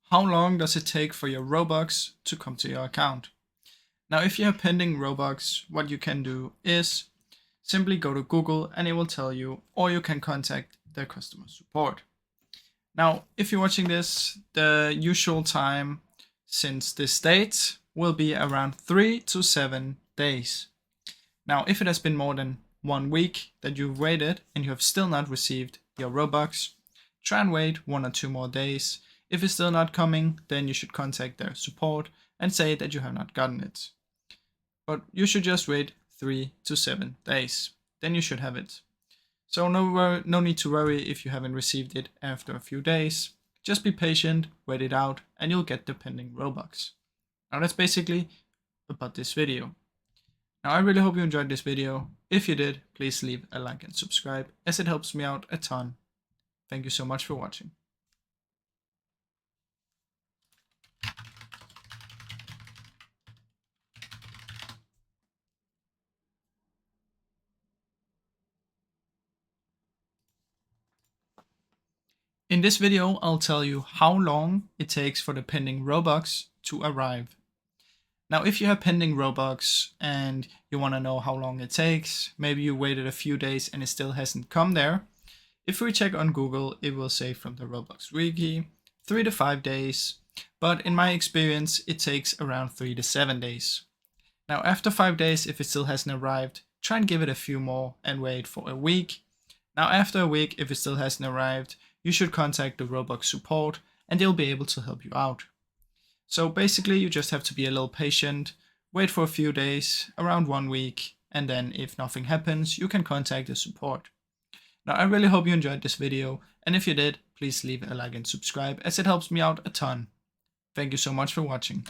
How long does it take for your Robux to come to your account? Now, if you have pending Robux, what you can do is simply go to Google and it will tell you, or you can contact their customer support. Now, if you're watching this, the usual time since this date will be around 3 to 7 days. Now, if it has been more than 1 week that you've waited and you have still not received your Robux, try and wait 1 or 2 more days. If it's still not coming, then you should contact their support and say that you have not gotten it. But you should just wait 3 to 7 days. Then you should have it. So no need to worry if you haven't received it after a few days. Just be patient, wait it out, and you'll get the pending Robux. Now that's basically about this video. Now I really hope you enjoyed this video. If you did, please leave a like and subscribe, as it helps me out a ton. Thank you so much for watching. In this video, I'll tell you how long it takes for the pending Robux to arrive. Now, if you have pending Robux and you want to know how long it takes, maybe you waited a few days and it still hasn't come there. If we check on Google, it will say from the Robux wiki 3 to 5 days, but in my experience, it takes around 3 to 7 days. Now, after 5 days, if it still hasn't arrived, try and give it a few more and wait for a week. Now, after a week, if it still hasn't arrived, you should contact the Robux support and they'll be able to help you out. So basically, you just have to be a little patient, wait for a few days, around 1 week, and then if nothing happens, you can contact the support. Now, I really hope you enjoyed this video, and if you did, please leave a like and subscribe, as it helps me out a ton. Thank you so much for watching.